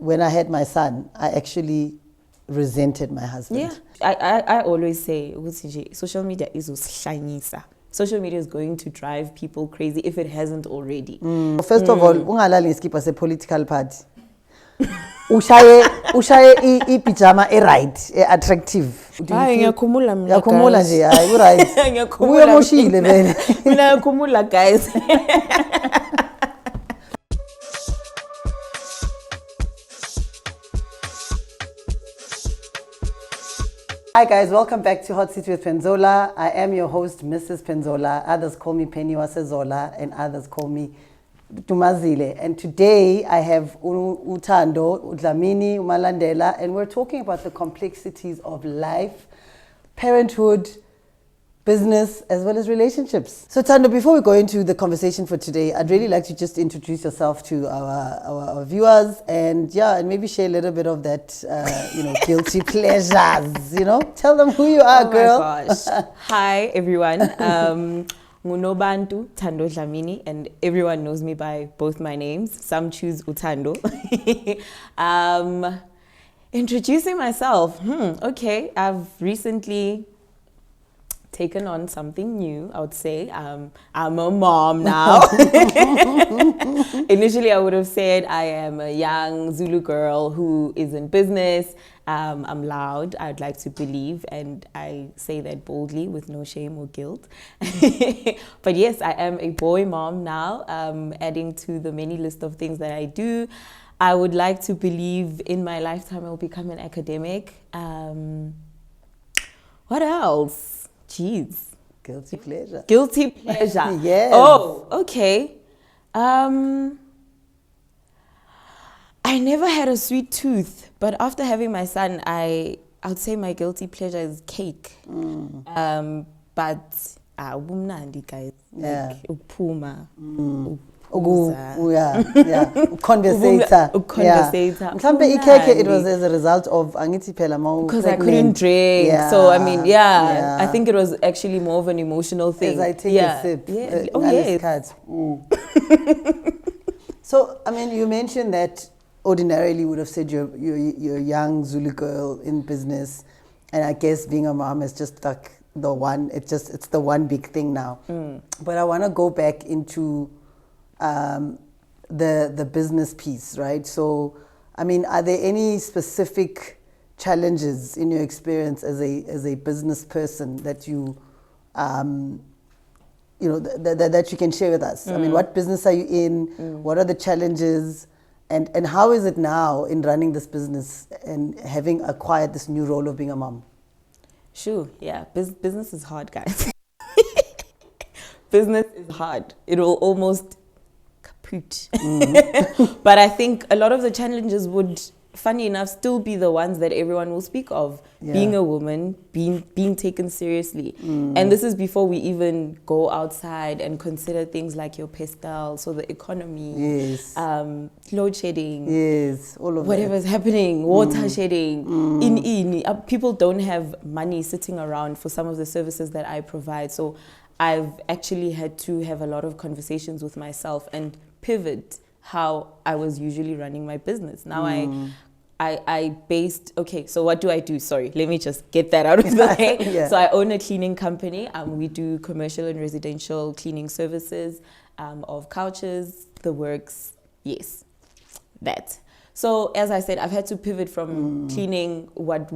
when I had my son, I actually resented my husband. Yeah. I always say, social media is usihlanyisa. Social media is going to drive people crazy if it hasn't already. First of all, ungalali ngeskipa se political party. Ushaye i-pijama e-right, e-attractive. Hayi ngiyakhumula mina. Ngiyakhumula nje, hayi u-right. Ngiyakhumula. Uyomoshile vele. Mina ngiyakhumula guys. Hi guys, welcome back to Hot Seat with Penzola. I am your host, Mrs. Penzola. Others call me Penny Wasezola and others call me Tumazile. And today I have Utando, Udlamini, Umalandela, and we're talking about the complexities of life, parenthood, business, as well as relationships. So Tando, before we go into the conversation for today, I'd really like to just introduce yourself to our viewers and maybe share a little bit of that, guilty pleasures, Tell them who you are, girl. Oh my gosh. Hi, everyone. Ngunobantu Thando Dlamini, and everyone knows me by both my names. Some choose Utando. Introducing myself. Okay, I've recently taken on something new, I would say. I'm a mom now. Initially, I would have said I am a young Zulu girl who is in business. I'm loud, I'd like to believe, and I say that boldly with no shame or guilt. But yes, I am a boy mom now, adding to the many list of things that I do. I would like to believe in my lifetime I will become an academic. What else? Jeez. Guilty pleasure. Guilty pleasure. Yes. Oh, okay. I never had a sweet tooth, but after having my son, I would say my guilty pleasure is cake. But ubumnandi guys. Like upuma. Conversator. Mhlambe ikeke, it was as a result of angithi phela mau because I couldn't drink. So I mean, I think it was actually more of an emotional thing. As I take a sip. Yes. So I mean, you mentioned that ordinarily you would have said you're a young Zulu girl in business, and I guess being a mom is just like the one. It's the one big thing now. But I want to go back into the business piece, right? So, I mean, are there any specific challenges in your experience as a business person that you, that you can share with us? I mean, what business are you in? What are the challenges? And how is it now in running this business and having acquired this new role of being a mom? Sure, yeah. Business is hard, guys. Business is hard. It will almost kaput. But I think a lot of the challenges would, funny enough, still be the ones that everyone will speak of. Being a woman, being taken seriously. And this is before we even go outside and consider things like your pestle, so the economy, load shedding, all of whatever's happening, water shedding. People don't have money sitting around for some of the services that I provide. So I've actually had to have a lot of conversations with myself and pivot how I was usually running my business. Now I based, so what do I do? Sorry, let me just get that out of the way. So I own a cleaning company. We do commercial and residential cleaning services of couches, the works, yes, that. So as I said, I've had to pivot from cleaning what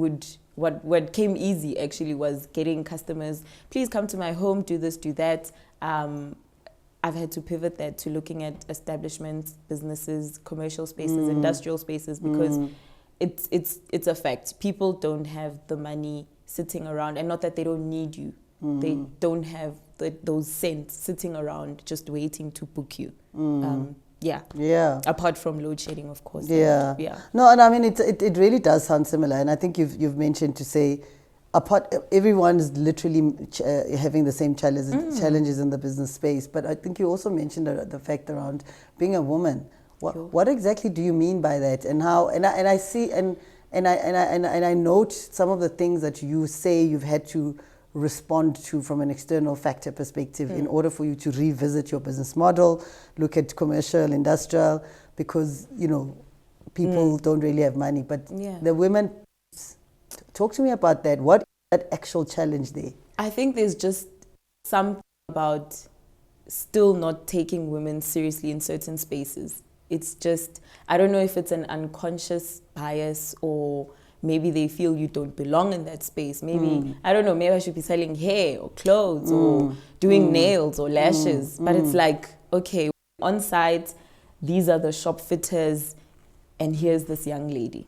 came easy actually was getting customers, please come to my home, do this, do that. I've had to pivot that to looking at establishments, businesses, commercial spaces, industrial spaces, because it's a fact. People don't have the money sitting around, and not that they don't need you. They don't have those cents sitting around just waiting to book you. Apart from load shedding, of course. No, and I mean it really does sound similar, and I think you've mentioned to say, everyone is literally having the same challenges in the business space. But I think you also mentioned the fact around being a woman. What exactly do you mean by that, and how? And I see and I note some of the things that you say you've had to respond to from an external factor perspective in order for you to revisit your business model, look at commercial, industrial, because people don't really have money. But Yeah. the women, talk to me about that. What is that actual challenge there? I think there's just something about still not taking women seriously in certain spaces. It's just, I don't know if it's an unconscious bias or maybe they feel you don't belong in that space. Maybe, I don't know, maybe I should be selling hair or clothes or doing nails or lashes. But it's like, okay, on site, these are the shop fitters and here's this young lady.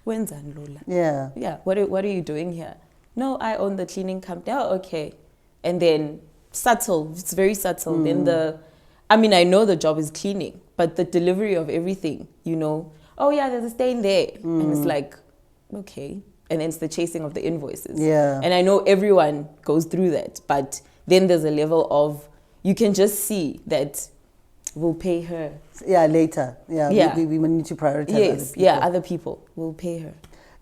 When's Lola? Yeah. Yeah, what are you doing here? No, I own the cleaning company. Oh, okay. And then subtle, it's very subtle. Then I know the job is cleaning, but the delivery of everything, oh yeah, there's a stain there. And it's like, okay. And then it's the chasing of the invoices. Yeah. And I know everyone goes through that, but then there's a level of, you can just see that we'll pay her. Yeah, later. Yeah. We need to prioritize other people. Yeah, other people will pay her.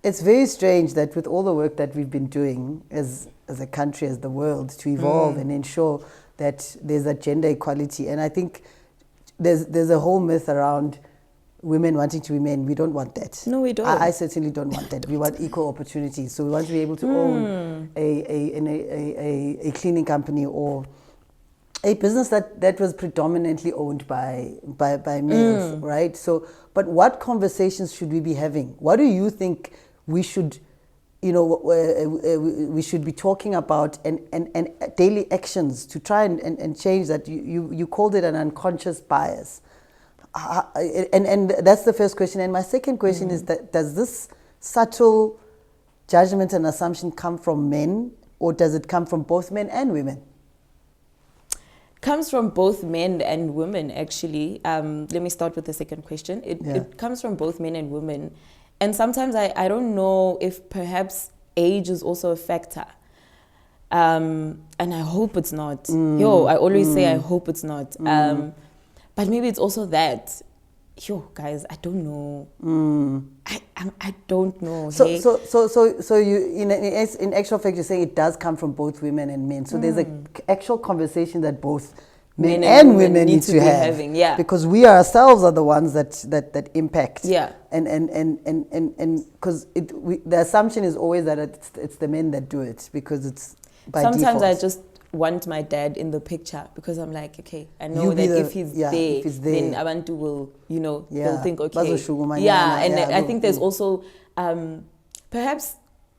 It's very strange that with all the work that we've been doing as a country, as the world, to evolve and ensure that there's a gender equality. And I think there's a whole myth around women wanting to be men. We don't want that. No, we don't. I certainly don't want that. We want equal opportunities. So we want to be able to own a cleaning company or a business that was predominantly owned by males, right? So, but what conversations should we be having? What do you think we should, we should be talking about and daily actions to try and change that? You called it an unconscious bias. And that's the first question. And my second question is that does this subtle judgment and assumption come from men, or does it come from both men and women? Comes from both men and women, actually. Let me start with the second question. It comes from both men and women. And sometimes I don't know if perhaps age is also a factor. And I hope it's not. I always say I hope it's not. But maybe it's also that. Guys, I don't know. I don't know. So you in actual fact you're saying it does come from both women and men. So there's an actual conversation that both men and women need to have. Having, yeah. Because we ourselves are the ones that impact. Yeah. And because the assumption is always that it's the men that do it because it's by sometimes default. I just want my dad in the picture because I'm like, okay, I know that if he's there, then Abantu will, they'll think, okay. And I think there's also perhaps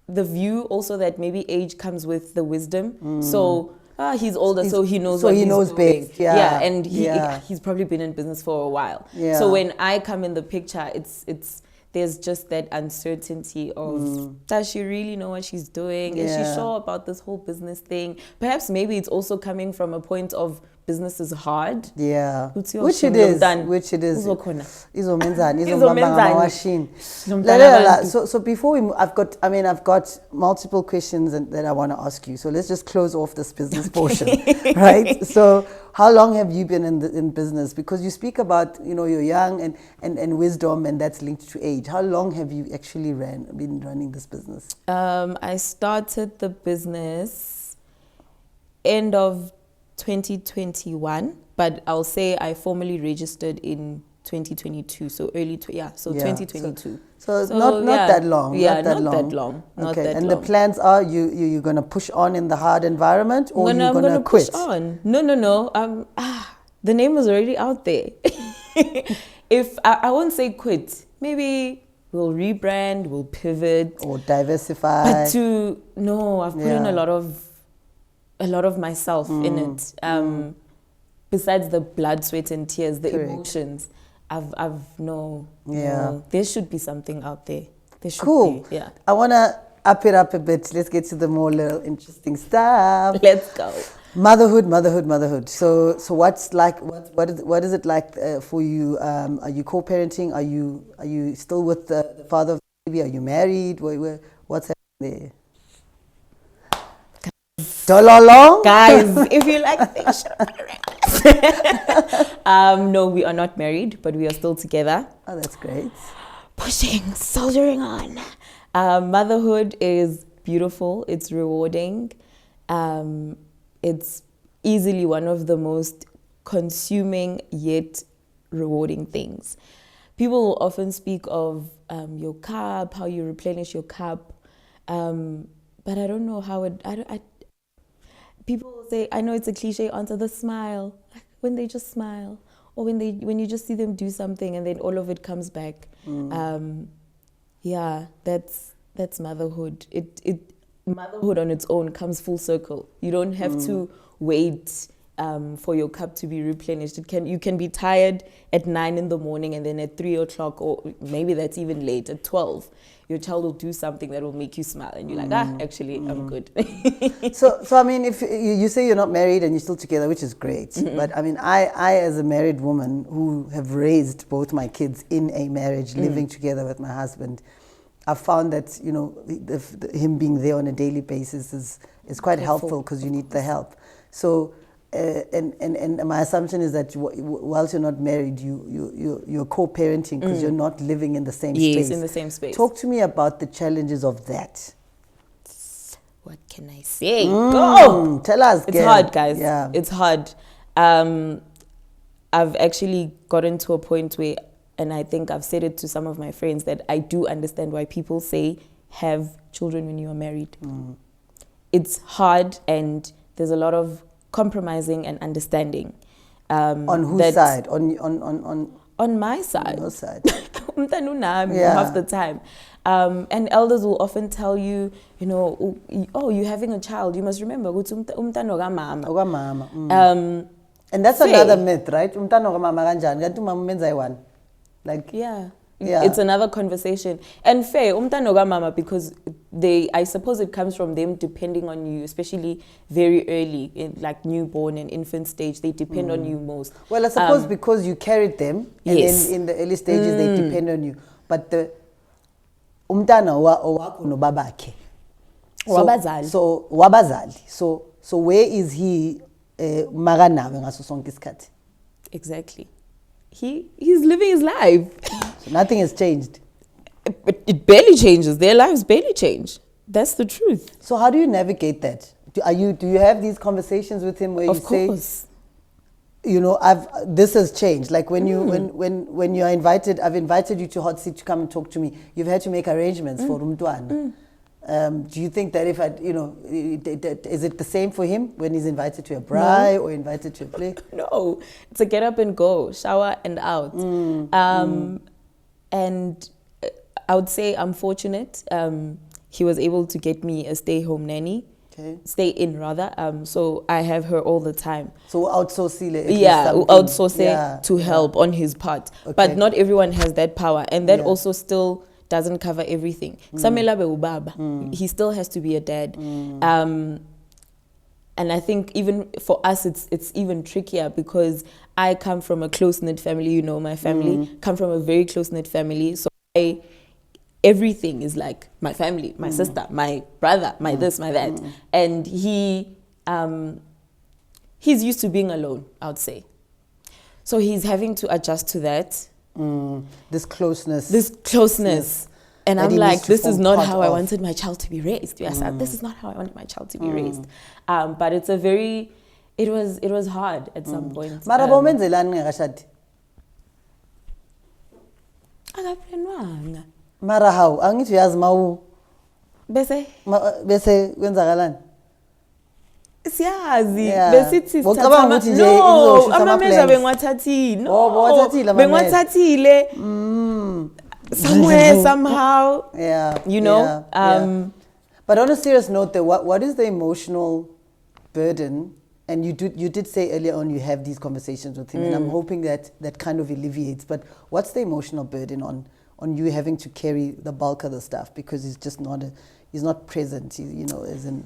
the view also that maybe age comes with the wisdom. So he's older, so he knows what he's doing. Best. And he's probably been in business for a while. Yeah. So when I come in the picture, it's there's just that uncertainty of, does she really know what she's doing? Is she sure about this whole business thing? Perhaps maybe it's also coming from a point of business is hard. Yeah. Which it is. So before we move, I've got multiple questions that I want to ask you. So let's just close off this business portion, right? So how long have you been in business? Because you speak about, you're young and wisdom, and that's linked to age. How long have you actually been running this business? I started the business end of 2021, but I'll say I formally registered in 2022, so 2022. So not that long. Yeah, not that long. Okay, and the plans are you're going to push on in the hard environment, or you're going to quit? Push on. No. The name was already out there. If I won't say quit, maybe we'll rebrand, we'll pivot, or diversify. But I've put in a lot of myself in it. Besides the blood, sweat, and tears, the emotions. No. There should be something out there. There should be. Yeah. I want to up it up a bit. Let's get to the more little interesting stuff. Let's go. Motherhood. So what's like? What is it like for you? Are you co-parenting? Are you still with the father of the baby? Are you married? What's happening there? Dololong? Guys, if you like things, no, we are not married, but we are still together. Oh, that's great. Pushing, soldiering on. Motherhood is beautiful. It's rewarding. It's easily one of the most consuming yet rewarding things. people will often speak of your cup, how you replenish your cup, but I don't know how it. People will say, I know it's a cliche answer, the smile, like when they just smile, or when you just see them do something and then all of it comes back. Yeah, that's motherhood. Motherhood on its own comes full circle. You don't have to wait for your cup to be replenished. You can be tired at 9 in the morning, and then at 3 o'clock, or maybe that's even late, at 12, your child will do something that will make you smile, and you're like, actually, I'm good. So I mean, if you say you're not married and you're still together, which is great, but I mean, I as a married woman who have raised both my kids in a marriage, living together with my husband, I've found that, you know, him being there on a daily basis is quite helpful, because you need the help. So, and my assumption is that whilst you're not married, you're co-parenting, because you're not living in the same space. Yes, in the same space. Talk to me about the challenges of that. What can I say? Go! Tell us, It's girl. hard, guys. Yeah. It's hard. I've actually gotten to a point where, and I think I've said it to some of my friends, that I do understand why people say have children when you are married. It's hard, and there's a lot of compromising and understanding. On whose side? On my side. On your side. Half the time. And elders will often tell you, you know, oh, you're having a child, you must remember, and that's another myth, right? Like, yeah. It's another conversation. And fair, mama, because I suppose it comes from them depending on you, especially very early, in like newborn and infant stage, they depend on you most. Well, I suppose because you carried them, and yes. then in the early stages they depend on you. But the umntana owakho nobabakhe. So wabazali. So where is he maganawe ngaso sonke isikhathi? Exactly. He's living his life. So nothing has changed. It barely changes. Their lives barely change. That's the truth. So how do you navigate that? Do you have these conversations with him where of you course. say, you know, this has changed. Like when you when you're invited, I've invited you to Hot Seat to come and talk to me. You've had to make arrangements for umntwana. Do you think that if is it the same for him when he's invited to a braai or invited to a play? No, it's a get up and go, shower and out. And I would say I'm fortunate. He was able to get me a stay-home nanny. Okay. Stay in rather. So I have her all the time. So outsource to help on his part. Okay. But not everyone has that power, and that also still doesn't cover everything. He still has to be a dad. And I think even for us, it's even trickier because I come from a close-knit family. You know, my family come from a very close-knit family. So everything is like my family, my sister, my brother, my this, my that. And he's used to being alone, I would say. So he's having to adjust to that. This closeness. And I'm like, this is not how I wanted my child to be raised. Yes, this is not how I wanted my child to be raised. But it was hard at some point. Mara how? Angithi uyazi mawu. Bese kwenzakalani? Siyazi besithi amameza bengwathathile somewhere somehow, you know. But on a serious note, what is the emotional burden? And you did say earlier on you have these conversations with him, and I'm hoping that kind of alleviates. But what's the emotional burden on you having to carry the bulk of the stuff, because he's just he's not present, as in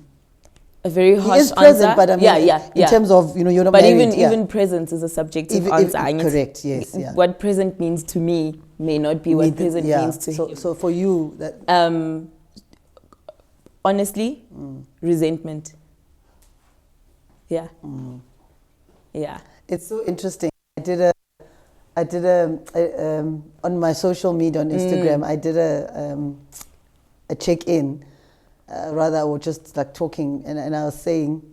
a very harsh he is present, answer. But I mean, in terms of, you're not but married. Even presence is a subjective answer. Correct, yes. Yeah. What present means to me may not be what present means to him. So for you, that honestly, resentment. Yeah. Yeah. It's so interesting. I did a on my social media on Instagram, I did a check-in. Rather, I was just like talking, and I was saying,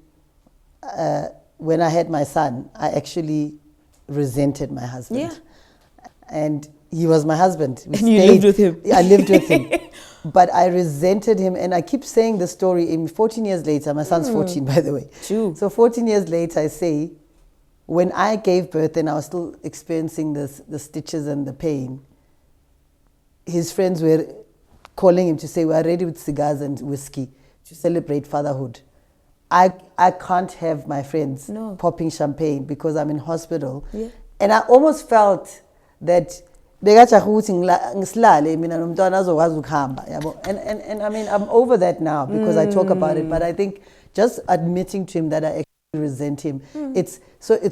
when I had my son, I actually resented my husband. Yeah. And he was my husband. And you lived with him. I lived with him. But I resented him, and I keep saying the story. 14 years later, my son's 14, by the way. True. So 14 years later, I say, when I gave birth and I was still experiencing the stitches and the pain, his friends were calling him to say, we are ready with cigars and whiskey to celebrate fatherhood. I can't have my friends popping champagne because I'm in hospital. Yeah. And I almost felt that and I mean, I'm over that now because I talk about it, but I think just admitting to him that I actually resent him, it's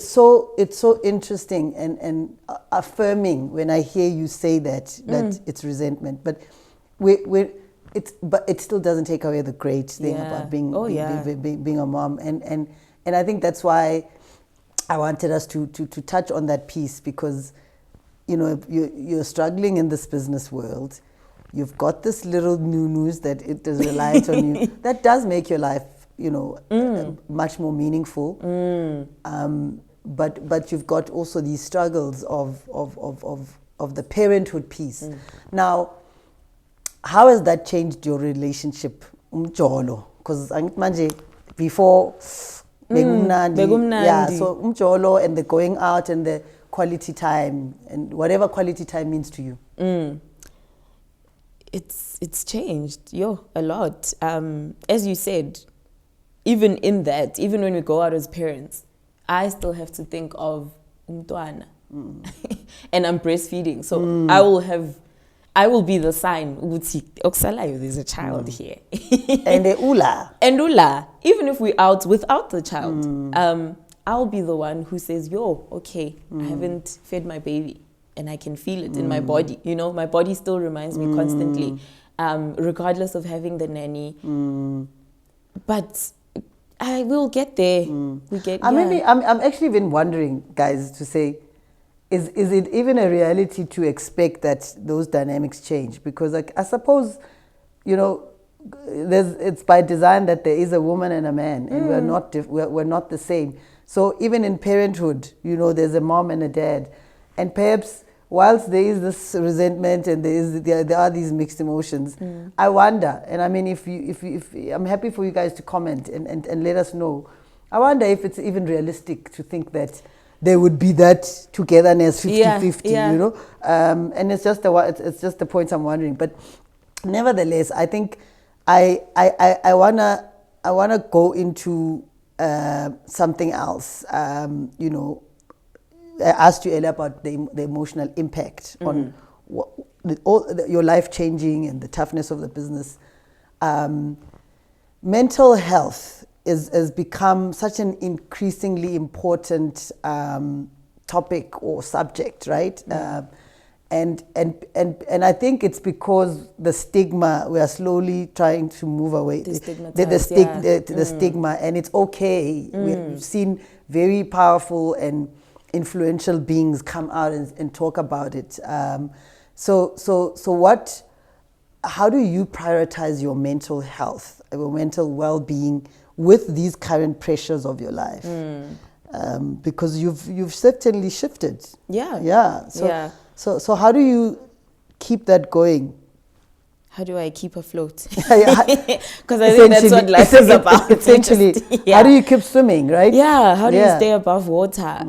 so interesting and affirming when I hear you say that it's resentment, but it still doesn't take away the great thing about being a mom, and I think that's why I wanted us to touch on that piece, because you know, you're struggling in this business world. You've got this little news that it is reliant on you. That does make your life, you know, much more meaningful. But you've got also these struggles of the parenthood piece. Now, how has that changed your relationship, Because before, yeah, so and the going out and the quality time and whatever quality time means to you. It's changed, a lot. As you said, even in that, even when we go out as parents, I still have to think of umntwana. And I'm breastfeeding, so I will be the sign ukuthi okusalayo, there's a child here. And the ula. Even if we're out without the child, I'll be the one who says, okay, I haven't fed my baby and I can feel it in my body. You know, my body still reminds me constantly, regardless of having the nanny. But I will get there. I'm actually been wondering, guys, to say, is it even a reality to expect that those dynamics change? Because I suppose, you know, it's by design that there is a woman and a man, and we're not the same. So even in parenthood, you know, there's a mom and a dad, and perhaps whilst there is this resentment and there are these mixed emotions, I wonder, and I mean, if I'm happy for you guys to comment and let us know. I wonder if it's even realistic to think that there would be that togetherness 50-50, you know, and it's just the point I'm wondering. But nevertheless, I think I wanna go into something else. You know, I asked you earlier about the emotional impact on your life changing and the toughness of the business. Mental health has become such an increasingly important topic or subject, right? And I think it's because the stigma, we are slowly trying to move away. The stigma, and it's okay. We've seen very powerful and influential beings come out and talk about it. How do you prioritize your mental health, your mental well-being with these current pressures of your life? Because you've certainly shifted. So how do you keep that going? How do I keep afloat? Because I think that's what life is about. Essentially, how do you keep swimming, right? Yeah, how do you stay above water?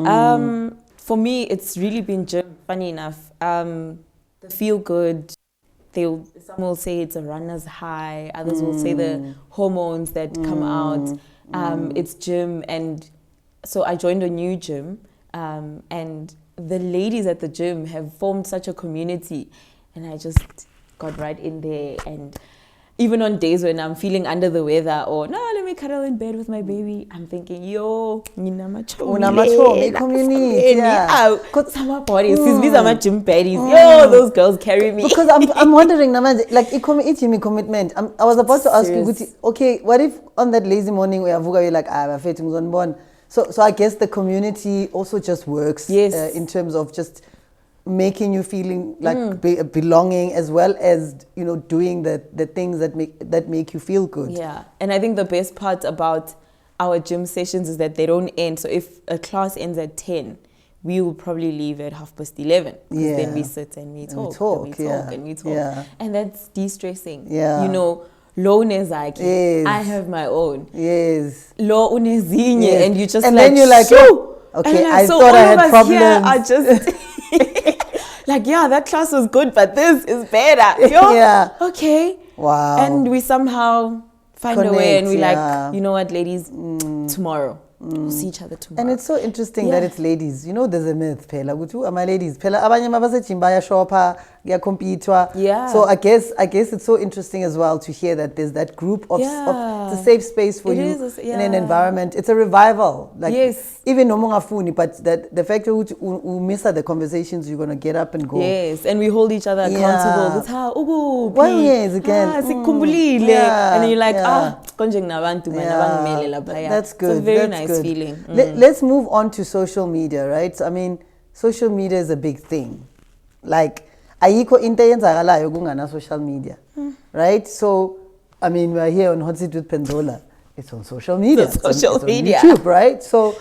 For me, it's really been gym, funny enough. The feel good. Some will say it's a runner's high. Others will say the hormones that come out. It's gym. And so I joined a new gym. And the ladies at the gym have formed such a community. And I just got right in there. And even on days when I'm feeling under the weather or, no, let me cuddle in bed with my baby, I'm thinking, nina machomi community. Summer bodies, these are my gym baddies. Those girls carry me. Because I'm wondering, like, commitment. I was about to ask you, okay, what if on that lazy morning where you're like, I'm born. So I guess the community also just works in terms of just making you feeling like belonging, as well as, you know, doing the things that make you feel good. Yeah, and I think the best part about our gym sessions is that they don't end. So if a class ends at 10, we will probably leave at 11:30. Then we sit and we talk. And that's de-stressing. Yeah. You know, low nezaki. Yes. I have my own. Yes. Low unezinye. Yes. And you just and like, then you're like, so, okay, like, I so thought I all of had us problems. here are just like, yeah, that class was good, but this is better. Yo, Yeah. okay. Wow. And we somehow find a way, and we like, you know what, ladies, tomorrow. We'll see each other tomorrow. And it's so interesting that it's ladies. You know, there's a myth, phela, ukuthi ama ladies, phela abanye mabasejimba ya shopper, ya competwa. Yeah. So I guess it's so interesting as well to hear that there's that group of it's a safe space for you in an environment. It's a revival. Like even no mongafuni, but that the fact that you miss the conversations, you're gonna get up and go. Yes, and we hold each other accountable. That's how again. And then you're like, that's good. It's a very nice feeling. Let's move on to social media, right? I mean, social media is a big thing. Like, ayikho into eyenzakalayo kungana social media, right? So, I mean, we're here on Hot Seat with Penzola. It's on social media. It's on media. YouTube, right? So,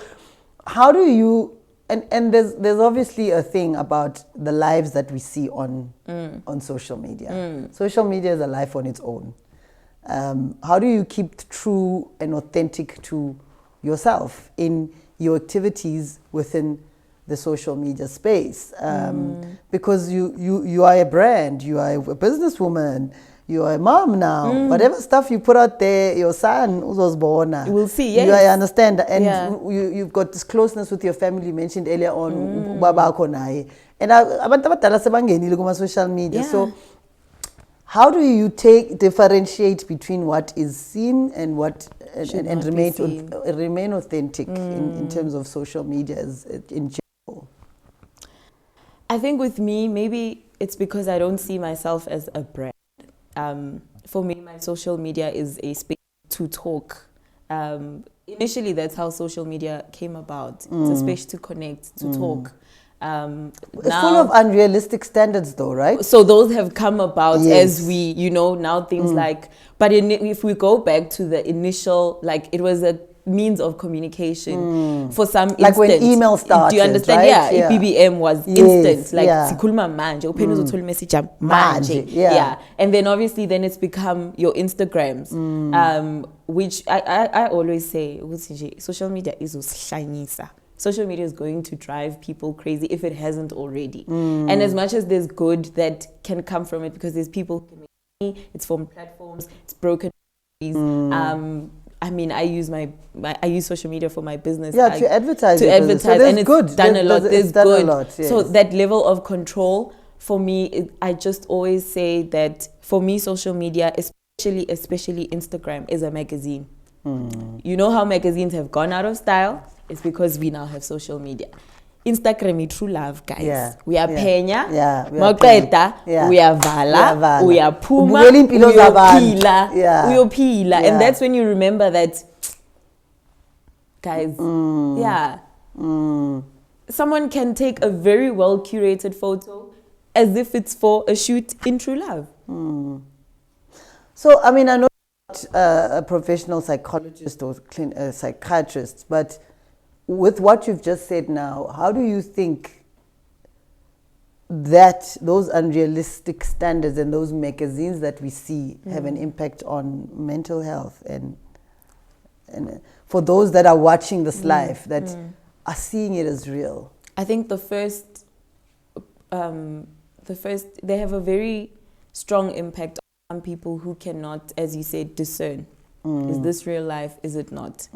how do you? And there's obviously a thing about the lives that we see on social media. Social media is a life on its own. How do you keep true and authentic to yourself in your activities within the social media space? Because you are a brand, you are a businesswoman, you are a mom now. Whatever stuff you put out there, your son was born. You will see, yes. You understand, and you've got this closeness with your family. You mentioned earlier on, babakho naye, and abantu abadala sebangenile kuma social media. So, how do you differentiate between what is seen and what and remain authentic in terms of social media in general? I think with me, maybe it's because I don't see myself as a brand. For me, my social media is a space to talk. Initially, that's how social media came about. It's a space to connect, to talk. It's full of unrealistic standards though, right? So those have come about as we, now things like, but if we go back to the initial, like it was a means of communication for some instant. Like when email started, do you understand? Right? Yeah, BBM was instant. Like, sikhuluma manje, uphendula uthole message manje. Yeah. And then obviously then it's become your Instagrams, which I always say, social media is usihlanyisa. Social media is going to drive people crazy if it hasn't already. And as much as there's good that can come from it, because there's people who can make money, it's from platforms, it's broken. I mean, I use social media for my business. Yeah, to advertise. To advertise, so and it's good. done a lot. There's good. Yes. So that level of control, for me, I just always say that for me, social media, especially Instagram, is a magazine. You know how magazines have gone out of style? It's because we now have social media. Instagram is true love, guys. We are penya, we are vala, we are puma, we are pila. And that's when you remember that, guys, someone can take a very well curated photo as if it's for a shoot in true love. So, I mean, I know you're not a professional psychologist or psychiatrist, but with what you've just said now, how do you think that those unrealistic standards and those magazines that we see have an impact on mental health and for those that are watching this life that are seeing it as real? I think the first they have a very strong impact on people who cannot, as you said, discern. Is this real life? Is it not?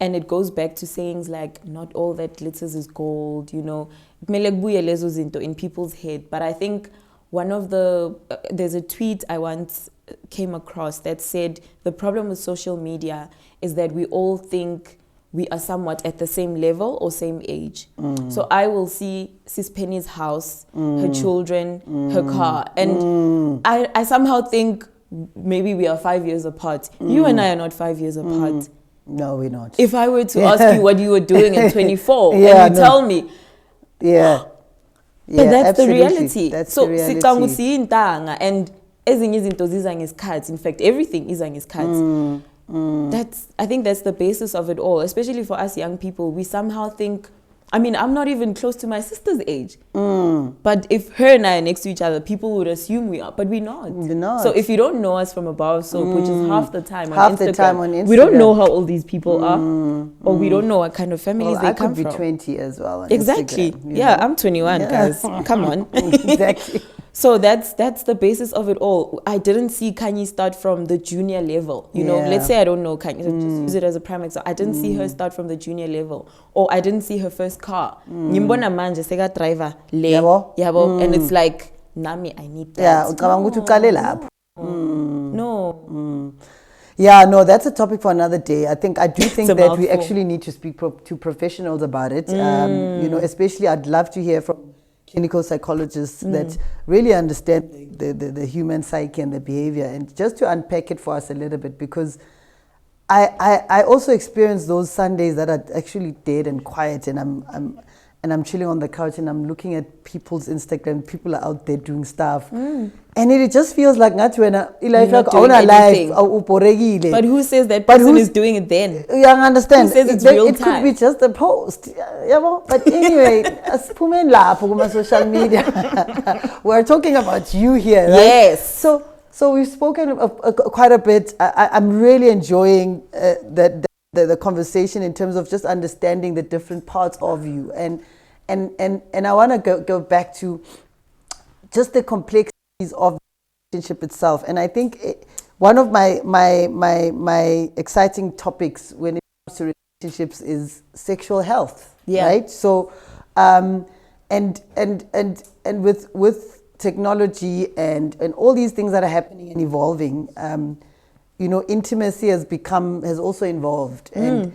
And it goes back to sayings like, not all that glitters is gold, in people's head. But I think there's a tweet I once came across that said, the problem with social media is that we all think we are somewhat at the same level or same age. So I will see Sis Penny's house, her children, her car, and I somehow think maybe we are 5 years apart. You and I are not 5 years apart. No, we're not. If I were to ask you what you were doing at 24, and you tell me, but that's the reality. That's so the reality. And in fact, everything is on his cards. I think that's the basis of it all, especially for us young people. We somehow think I mean, I'm not even close to my sister's age. But if her and I are next to each other, people would assume we are, but we're not. We're not. So if you don't know us from above soap, which is half the time Half on the Instagram, time on Instagram. we don't know how old these people are, or we don't know what kind of families Well, they I come could be from. 20 as well on Exactly. Instagram, you Yeah, know? I'm 21, guys. Come on. Exactly. So that's the basis of it all. I didn't see Kanye start from the junior level. You know, Yeah. let's say I don't know Kanye, so just use it as a prime example. I didn't see her start from the junior level, or I didn't see her first car. Ngimbona manje seka driver le, yabo, and it's like nami, I need that. Yeah, ucabanga ukuthi uqale lapho. No. Yeah, no, that's a topic for another day. I do think a that we mouthful. actually need to speak to professionals about it. You know, especially I'd love to hear from clinical psychologists that really understand the human psyche and the behavior, and just to unpack it for us a little bit, because I also experience those Sundays that are actually dead and quiet, and I'm chilling on the couch and I'm looking at people's Instagram. People are out there doing stuff, and it just feels like not when You're not doing anything. life. But who says that person is doing it then? Yeah, I understand. Who says it's it real could time? be just a post. But anyway, asiphume lapho kuma social media. We're talking about you here, right? Yes. So we've spoken quite a bit. I'm really enjoying the conversation in terms of just understanding the different parts of you, and I want to go back to just the complexities of the relationship itself. And I think one of my exciting topics when it comes to relationships is sexual health. Yeah. Right. So and with technology and all these things that are happening and evolving, you know, intimacy has also evolved, and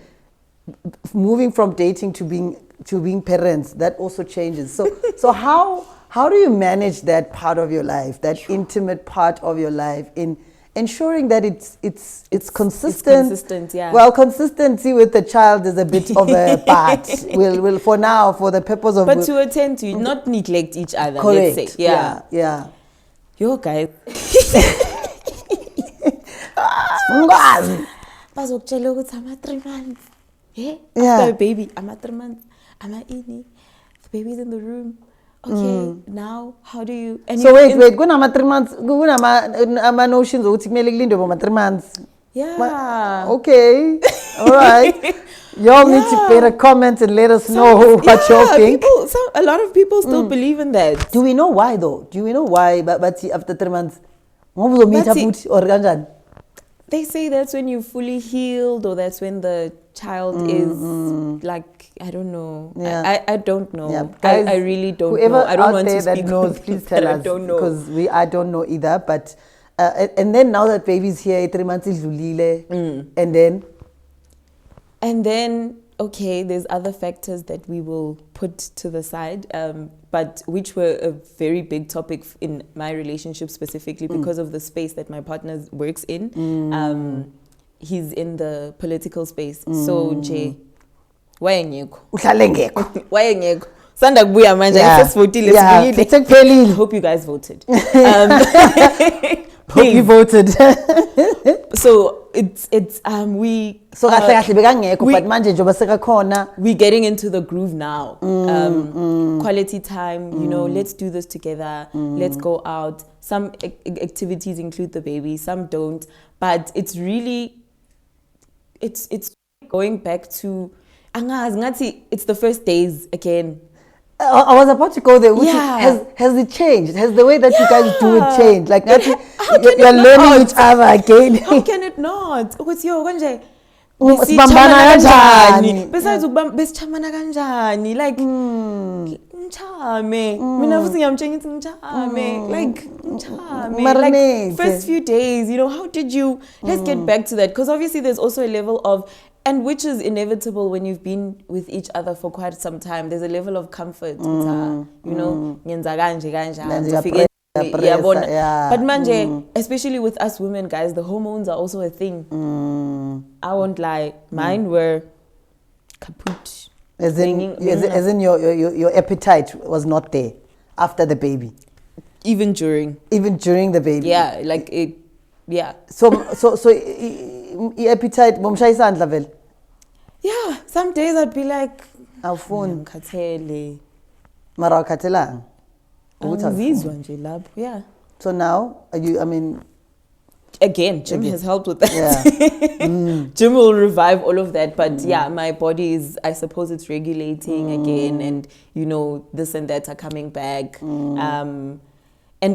moving from dating to being parents, that also changes. So how do you manage that part of your life, that intimate part of your life, in ensuring that it's consistent? It's consistent, yeah. Well, consistency with the child is a bit of a part. We'll for now, for the purpose of, But to attend to, not neglect each other. correct. Let's say. Yeah. Yeah. Yo, guys. Ungazi. Bazokutshela ukuthi ama 3 months. Yeah. Yeah. After a baby, ama 3 months. Ama ini. The baby's in the room. Okay, now how do you? And So wait, kunama 3 months, kunama notions ukuthi kumele kulindwe boma 3 months. Yeah. Okay. All right. Y'all need to better comment and let us know what y'all think. A lot of people still believe in that. Do we know why though? Do we know why? But after 3 months, ngoba uzomitha futhi or kanjani? They say that's when you're fully healed, or that's when the child is like, I don't know. Yeah. I don't know. Yeah, guys, I really don't know. whoever I don't out want there to that speak knows, please tell us. I don't know. Because I don't know either. But and then now that baby's here, 3 months is Lulile, and then okay, there's other factors that we will put to the side, but which were a very big topic in my relationship specifically because of the space that my partner works in. He's in the political space. So nje wayengekho. Uhlale ngekho. Wayengekho. Sanda kubuya manje sesivotile sivuyile. I hope you guys voted. Hope you voted. So it's we so kahle kahle bekangekho, but manje njoba sekakhona, we're getting into the groove now. Quality time, you know, let's do this together. Let's go out. Some activities include the baby, some don't, but it's really it's going back to angazi, it's the first days again. I was about to go there. Yeah. Has it changed? Has the way that you guys do it changed? Like you're it learning not? each other again. How can it not? Ukuthi yo konje Sibambana kanjani? besides besichamana kanjani, like mchame mina futhi ngiyamtshengisa mchame, like mchame, like first few days, you know, how did you, let's get back to that, because obviously there's also a level of, and which is inevitable when you've been with each other for quite some time, there's a level of comfort, you know, nyenza kanje kanje but manje, especially with us women, guys, the hormones are also a thing. I won't lie, mine were kaput. As in your appetite was not there after the baby. Even during the baby. Yeah, like it. Yeah. So appetite. Yeah. Some days I'd be like, Awufuni. Ngikhathele. Mara awukhathalanga? Angizizwa nje lapho, yeah. So now, I mean... Again, gym has helped with that. Yeah. Gym will revive all of that. But yeah, my body is, I suppose it's regulating again. And, you know, this and that are coming back. And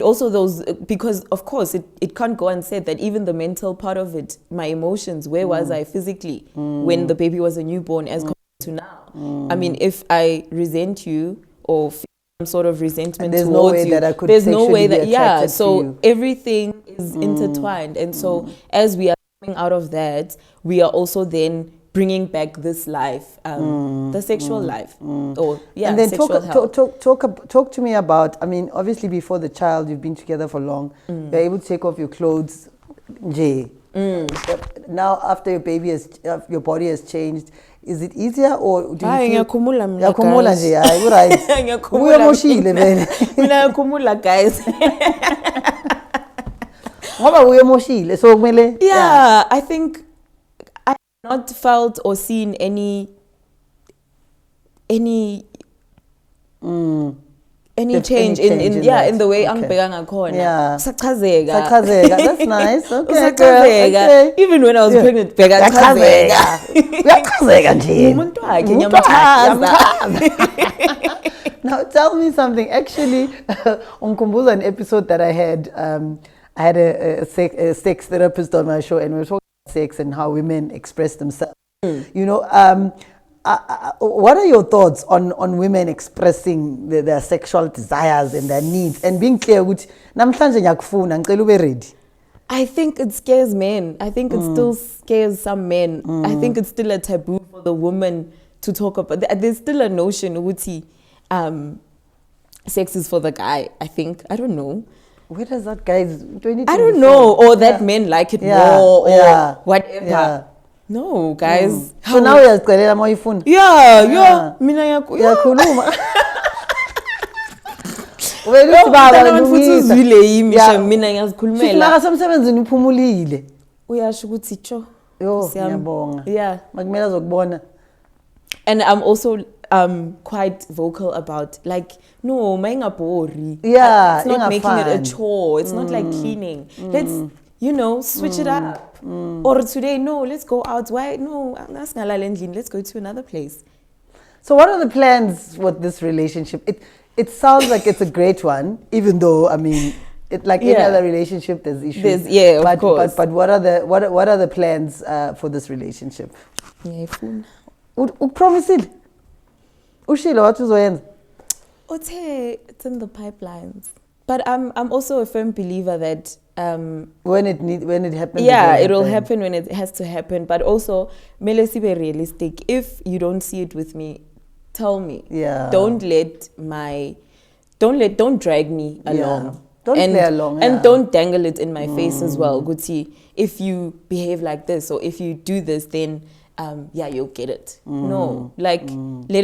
also those, because of course, it can't go unsaid that even the mental part of it, my emotions, where was I physically when the baby was a newborn as compared to now? I mean, if I resent you or feel some sort of resentment there's towards no way you, that I could there's no way that, to so you. everything is intertwined. And so as we are coming out of that, we are also then bringing back this life, the sexual life, or and then sexual health. talk to me about. I mean, obviously, before the child, you've been together for long. You're able to take off your clothes, Jay. Now, after your body has changed, is it easier or do you feel? Ngiyakhumula nje, hayi, right. Uyemoshile vele. Mina ngiyakhumula, guys. Ngoba uyemoshile, so kumele. Yeah, I think I have not felt or seen any change in the way angibheka ngakhona. Yeah. Kusachazeka. That's nice. Okay, okay. Even when I was pregnant, bheka chazeka. Uyachazeka nje. Umuntu wakhe ngiyamchaza. Now tell me something. Actually, unkumbuza an episode that I had. I had a sex therapist on my show, and we were talking about sex and how women express themselves. You know, what are your thoughts on women expressing their sexual desires and their needs and being clear with namhlanje ngiyakufuna ngicela ube ready? I think it scares men. I think it still scares some men. I think it's still a taboo for the woman to talk about. There's still a notion ukuthi sex is for the guy, I think. I don't know. Where does that guys? I don't know. Or that men like it more or whatever. Yeah. No, guys. So now uyazicelela uma uyifuna? Yeah. Mina yakhuluma. Wena baba futhi uzwile yimi mina ngiyazikhulumela. Sifuna semsebenzini uphumulile. Uyasho ukuthi cho. Yo, ngiyabonga. Yeah. Makumele azokubona. And I'm also quite vocal about like no, mayingabori. Yeah, it's not making it a chore. It's not like cleaning. Let's switch it up. Or today, no, let's go out. Why? No, let's go to another place. So what are the plans with this relationship? It sounds like it's a great one, even though, I mean, like any other relationship, there's issues. Of course. But what are the plans for this relationship? Upromisile? Ushilo what uzoyenza? It's in the pipelines. But I'm also a firm believer that when it happens, it will happen when it has to happen. But also, mele sibe realistic. If you don't see it with me, tell me. Yeah. Don't drag me along. Yeah. Don't play along. And don't dangle it in my face as well. Guti, if you behave like this or if you do this, then you'll get it. No, let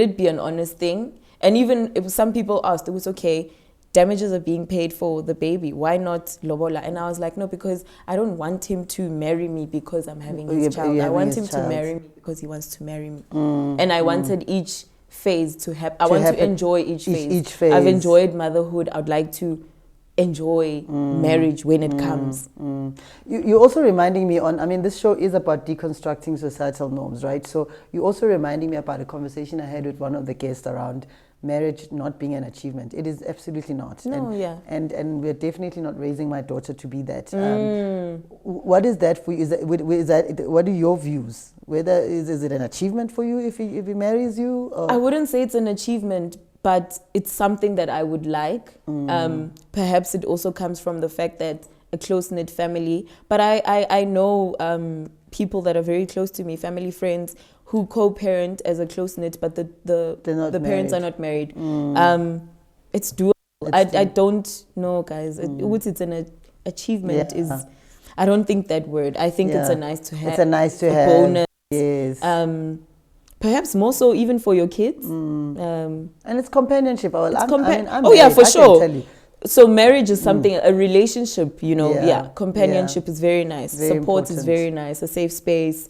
it be an honest thing. And even if some people asked, it was okay. Damages are being paid for the baby. Why not lobola? And I was like, no, because I don't want him to marry me because I'm having his child. I want him to marry me because he wants to marry me. And I wanted each phase to happen. I want to enjoy each phase. Each phase. I've enjoyed motherhood. I'd like to enjoy marriage when it comes. You're also reminding me this show is about deconstructing societal norms, right? So you're also reminding me about a conversation I had with one of the guests around marriage not being an achievement. It is absolutely not. No, and we're definitely not raising my daughter to be that. What is that for you? What are your views? Whether is it an achievement for you if he marries you? Or? I wouldn't say it's an achievement, but it's something that I would like. Perhaps it also comes from the fact that a close-knit family. But I know people that are very close to me, family friends, who co-parent as a close-knit, but the parents are not married. It's doable. I don't know, guys. It's an achievement. I don't think that word. I think it's a nice to have. It's a nice to have. Bonus. Yes. Perhaps more so even for your kids. And it's companionship. For sure. Tell you. So marriage is something, a relationship, companionship is very nice. Very Support important. is very nice. A safe space.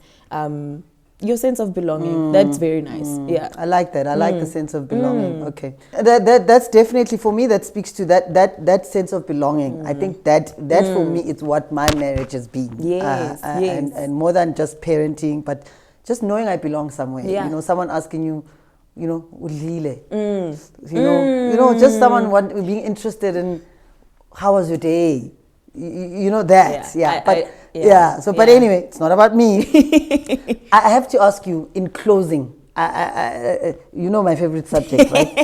your sense of belonging. That's very nice. Yeah. I like that. I like the sense of belonging. Okay. That's definitely, for me, that speaks to that sense of belonging. I think that for me is what my marriage has been. Yes, yes. And more than just parenting, but just knowing I belong somewhere. Yeah. You know, someone asking you, you know, ulile. You know, just someone being interested in how was your day. You know that. Yeah. But anyway, it's not about me. I have to ask you in closing. You know my favorite subject, right?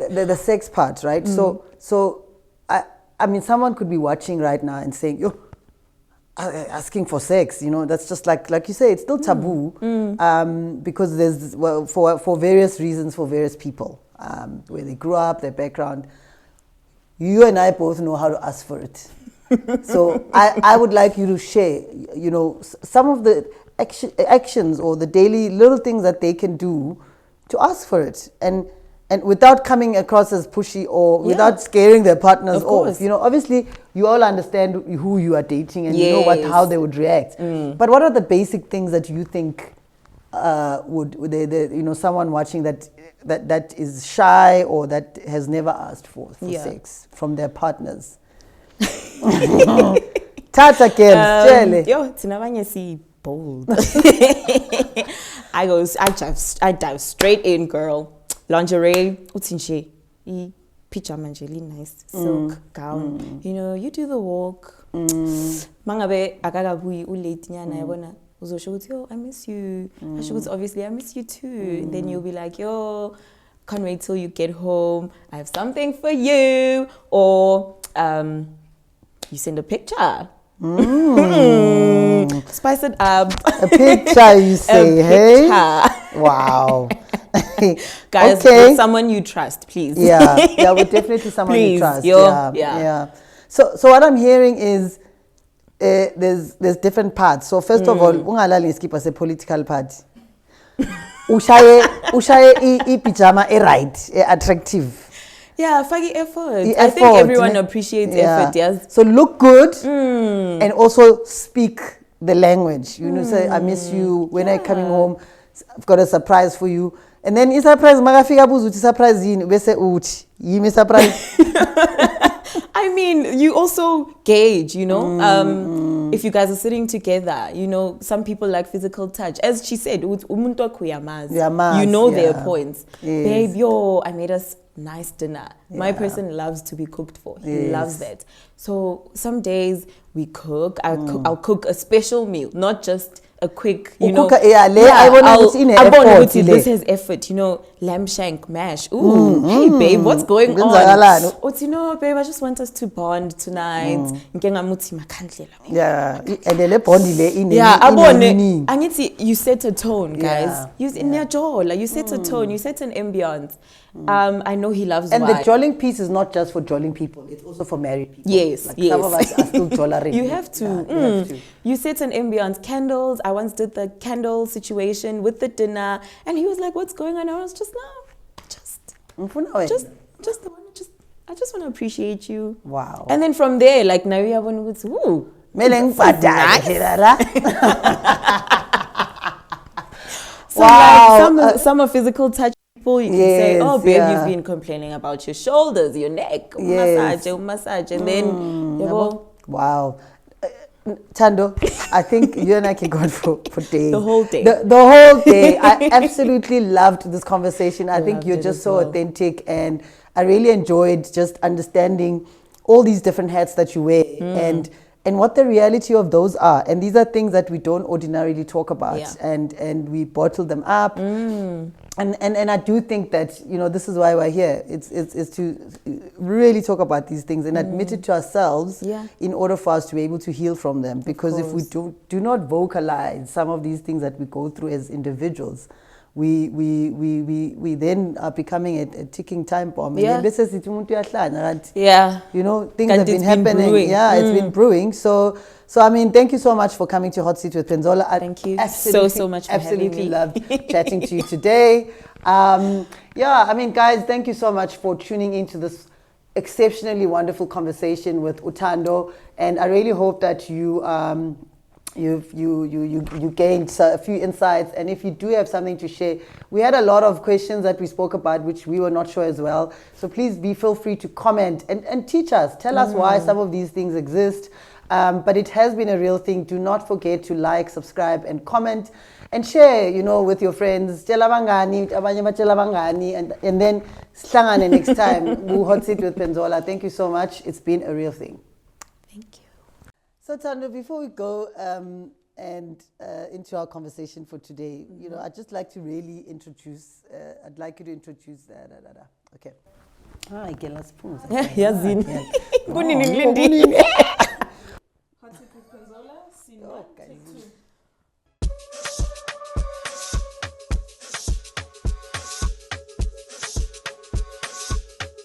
the sex part, right? So I mean, someone could be watching right now and saying, "Yo, asking for sex," you know, that's just like you say, it's still taboo, because there's for various reasons for various people, where they grew up, their background. You and I both know how to ask for it. So I would like you to share, you know, some of the actions or the daily little things that they can do to ask for it, and without coming across as pushy or without scaring their partners off. You know, obviously you all understand who you are dating and you know how they would react. But what are the basic things that you think would you know, someone watching that is shy or that has never asked for sex from their partners? Tata Kim, yo, tinabanye si bold. I dive straight in, girl. Lingerie, utinche, pajama really nice, silk gown. You know, you do the walk. Mangabe akagabui ulate nyana yabona. Yo, I miss you. Obviously, I miss you too. And then you'll be like, yo, can't wait till you get home. I have something for you. Or you send a picture. Spice it up. A picture, you say, hey? Wow. Guys, with someone you trust, please. Yeah, with definitely someone you trust. Yeah. So what I'm hearing is there's different parts. So first of all, ungalali skip as a political party. Ushaye I pajama right, attractive. Yeah, fagi effort. I think everyone appreciates effort, yes. So look good and also speak the language. You know, say, I miss you. When I'm coming home, I've got a surprise for you. And then it's surprise, magafika buzu, surprise yin, bese uchi. Yimi surprise. I mean, you also gauge, you know, if you guys are sitting together, you know, some people like physical touch. As she said, you know their points. Yes. Babe, yo, I made us nice dinner. My person loves to be cooked for. He loves that. So some days we cook. I'll cook a special meal, not just a quick, you know. This has effort, you know, lamb shank mash. Ooh, hey babe, what's going on? You know, babe, I just want us to bond tonight. Yeah, you set a tone, guys. You set a tone, you set an ambience. I know he loves and wine. the jolling piece is not just for jolling people, it's also for married people. Yes, some of us are still jollering. You have to. You set an ambience. Candles, I once did the candle situation with the dinner, and he was like, what's going on? I was just I just want to appreciate you. Wow. And then from there, like now we have one who's ooh. So wow. Like some are physical touch people. You can say, oh babe, you've been complaining about your shoulders, your neck, massage, and then wow. Tando, I think you and I can go on for days. The whole day. The whole day. I absolutely loved this conversation. I think you're just so authentic, and I really enjoyed just understanding all these different hats that you wear and what the reality of those are. And these are things that we don't ordinarily talk about, and we bottle them up. And I do think that, you know, this is why we're here. It's to really talk about these things and admit it to ourselves in order for us to be able to heal from them. Because if we do not vocalize some of these things that we go through as individuals, we then are becoming a ticking time bomb. And then you know, things have been happening. It's been brewing. So I mean, thank you so much for coming to Hot Seat with Penzola. Thank you so much for having me. Loved chatting to you today. I mean, guys, thank you so much for tuning into this exceptionally wonderful conversation with Utando. And I really hope that you you gained a few insights, and if you do have something to share, we had a lot of questions that we spoke about which we were not sure as well. So please feel free to comment and teach us. Tell us why some of these things exist. But it has been a real thing. Do not forget to like, subscribe, and comment, and share. With your friends. Tell abangani, abanye batshela abangani, and then slangane next time. We'll hot sit with Penzola. Thank you so much. It's been a real thing. Thank you. So Tando, before we go into our conversation for today, I'd just like to really introduce. I'd like you to introduce. Okay. Hi, Gelas Pools. Yazin. Oh, guys.